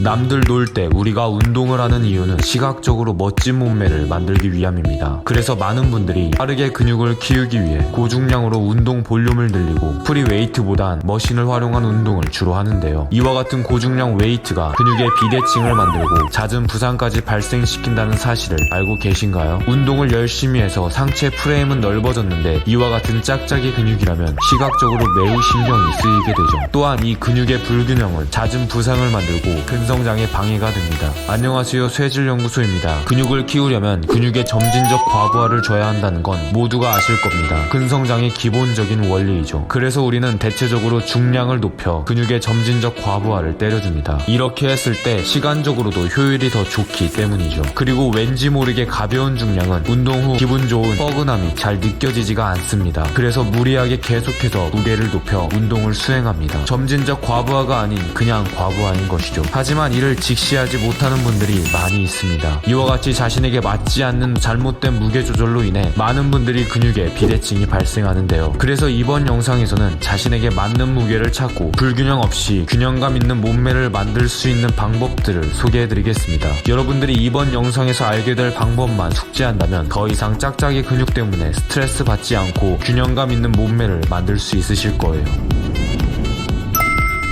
남들 놀 때 우리가 운동을 하는 이유는 시각적으로 멋진 몸매를 만들기 위함입니다. 그래서 많은 분들이 빠르게 근육을 키우기 위해 고중량으로 운동 볼륨을 늘리고 프리웨이트보단 머신을 활용한 운동을 주로 하는데요. 이와 같은 고중량 웨이트가 근육의 비대칭을 만들고 잦은 부상까지 발생시킨다는 사실을 알고 계신가요? 운동을 열심히 해서 상체 프레임은 넓어졌는데 이와 같은 짝짝이 근육이라면 시각적으로 매우 신경이 쓰이게 되죠. 또한 이 근육의 불균형은 잦은 부상을 만들고 근성장에 방해가 됩니다. 안녕하세요, 쇠질연구소입니다. 근육을 키우려면 근육의 점진적 과부하를 줘야 한다는 건 모두가 아실 겁니다. 근성장의 기본적인 원리이죠. 그래서 우리는 대체적으로 중량을 높여 근육의 점진적 과부하를 때려줍니다. 이렇게 했을 때 시간적으로도 효율이 더 좋기 때문이죠. 그리고 왠지 모르게 가벼운 중량은 운동 후 기분 좋은 뻐근함이 잘 느껴지지가 않습니다. 그래서 무리하게 계속해서 무게를 높여 운동을 수행합니다. 점진적 과부하가 아닌 그냥 과부하인 것이죠. 하지만 이를 직시하지 못하는 분들이 많이 있습니다. 이와 같이 자신에게 맞지 않는 잘못된 무게 조절로 인해 많은 분들이 근육에 비대칭이 발생하는데요. 그래서 이번 영상에서는 자신에게 맞는 무게를 찾고 불균형 없이 균형감 있는 몸매를 만들 수 있는 방법들을 소개해드리겠습니다. 여러분들이 이번 영상에서 알게 될 방법만 숙지한다면 더 이상 짝짝이 근육 때문에 스트레스 받지 않고 균형감 있는 몸매를 만들 수 있으실 거예요.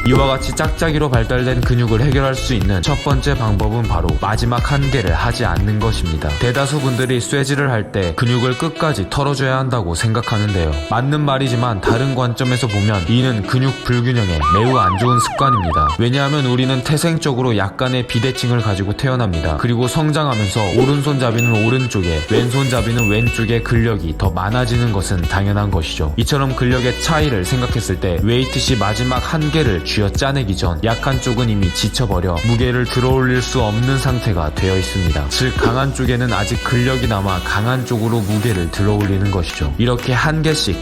이와 같이 짝짝이로 발달된 근육을 해결할 수 있는 첫 번째 방법은 바로 마지막 한계를 하지 않는 것입니다. 대다수 분들이 쇠질을 할 때 근육을 끝까지 털어줘야 한다고 생각하는데요. 맞는 말이지만 다른 관점에서 보면 이는 근육 불균형에 매우 안 좋은 습관입니다. 왜냐하면 우리는 태생적으로 약간의 비대칭을 가지고 태어납니다. 그리고 성장하면서 오른손잡이는 오른쪽에, 왼손잡이는 왼쪽에 근력이 더 많아지는 것은 당연한 것이죠. 이처럼 근력의 차이를 생각했을 때 웨이트시 마지막 한계를 쥐어짜내기 전 약한 쪽은 이미 지쳐버려 무게를 들어올릴 수 없는 상태가 되어 있습니다. 즉 강한 쪽에는 아직 근력이 남아 강한 쪽으로 무게를 들어올리는 것이죠. 이렇게 한 개씩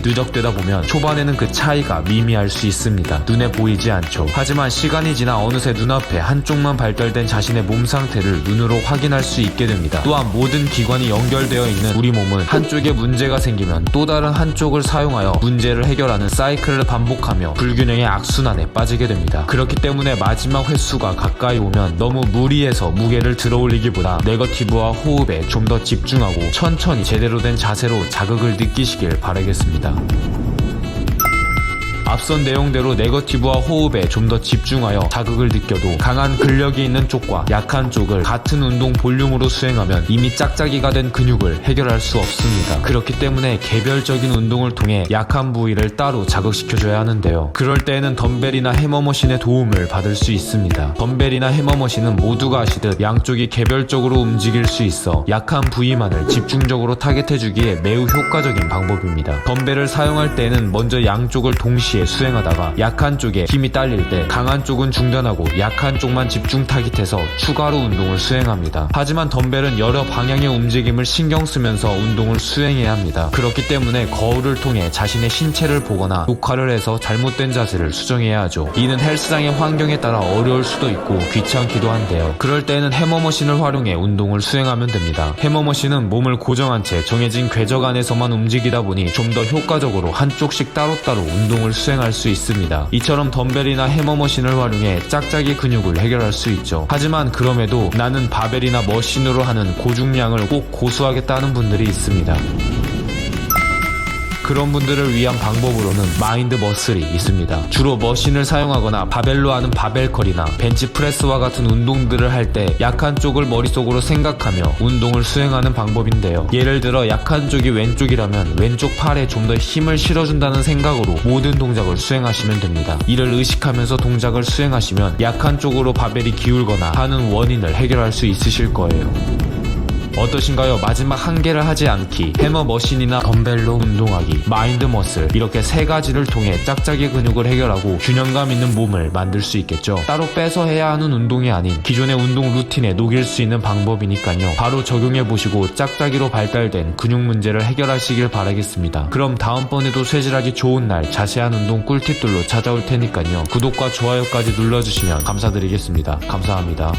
누적되다 보면 초반에는 그 차이가 미미할 수 있습니다. 눈에 보이지 않죠. 하지만 시간이 지나 어느새 눈앞에 한쪽만 발달된 자신의 몸 상태를 눈으로 확인할 수 있게 됩니다. 또한 모든 기관이 연결되어 있는 우리 몸은 한쪽에 문제가 생기면 또 다른 한쪽을 사용하여 문제를 해결하는 사이클을 반복하며 불균형의 악순환 안에 빠지게 됩니다. 그렇기 때문에 마지막 횟수가 가까이 오면 너무 무리해서 무게를 들어올리기보다 네거티브와 호흡에 좀 더 집중하고 천천히 제대로 된 자세로 자극을 느끼시길 바라겠습니다. 앞선 내용대로 네거티브와 호흡에 좀 더 집중하여 자극을 느껴도 강한 근력이 있는 쪽과 약한 쪽을 같은 운동 볼륨으로 수행하면 이미 짝짝이가 된 근육을 해결할 수 없습니다. 그렇기 때문에 개별적인 운동을 통해 약한 부위를 따로 자극시켜줘야 하는데요. 그럴 때에는 덤벨이나 해머머신의 도움을 받을 수 있습니다. 덤벨이나 해머머신은 모두가 아시듯 양쪽이 개별적으로 움직일 수 있어 약한 부위만을 집중적으로 타겟해주기에 매우 효과적인 방법입니다. 덤벨을 사용할 때에는 먼저 양쪽을 동시에 수행하다가 약한 쪽에 힘이 딸릴 때 강한 쪽은 중단하고 약한 쪽만 집중 타깃해서 추가로 운동을 수행합니다. 하지만 덤벨은 여러 방향의 움직임을 신경 쓰면서 운동을 수행해야 합니다. 그렇기 때문에 거울을 통해 자신의 신체를 보거나 녹화를 해서 잘못된 자세를 수정해야 하죠. 이는 헬스장의 환경에 따라 어려울 수도 있고 귀찮기도 한데요. 그럴 때는 해머머신을 활용해 운동을 수행하면 됩니다. 해머머신은 몸을 고정한 채 정해진 궤적 안에서만 움직이다 보니 좀 더 효과적으로 한쪽씩 따로따로 운동을 수행할 수 있습니다. 이처럼 덤벨이나 해머머신을 활용해 짝짝이 근육을 해결할 수 있죠. 하지만 그럼에도 나는 바벨이나 머신으로 하는 고중량을 꼭 고수하겠다는 분들이 있습니다. 그런 분들을 위한 방법으로는 마인드 머슬이 있습니다. 주로 머신을 사용하거나 바벨로 하는 바벨컬이나 벤치프레스와 같은 운동들을 할 때 약한 쪽을 머릿속으로 생각하며 운동을 수행하는 방법인데요. 예를 들어 약한 쪽이 왼쪽이라면 왼쪽 팔에 좀 더 힘을 실어준다는 생각으로 모든 동작을 수행하시면 됩니다. 이를 의식하면서 동작을 수행하시면 약한 쪽으로 바벨이 기울거나 하는 원인을 해결할 수 있으실 거예요. 어떠신가요? 마지막 한계를 하지 않기, 해머머신이나 덤벨로 운동하기, 마인드 머슬 이렇게 세 가지를 통해 짝짝이 근육을 해결하고 균형감 있는 몸을 만들 수 있겠죠. 따로 빼서 해야 하는 운동이 아닌 기존의 운동 루틴에 녹일 수 있는 방법이니까요. 바로 적용해보시고 짝짝이로 발달된 근육 문제를 해결하시길 바라겠습니다. 그럼 다음번에도 쇠질하기 좋은 날 자세한 운동 꿀팁들로 찾아올 테니까요. 구독과 좋아요까지 눌러주시면 감사드리겠습니다. 감사합니다.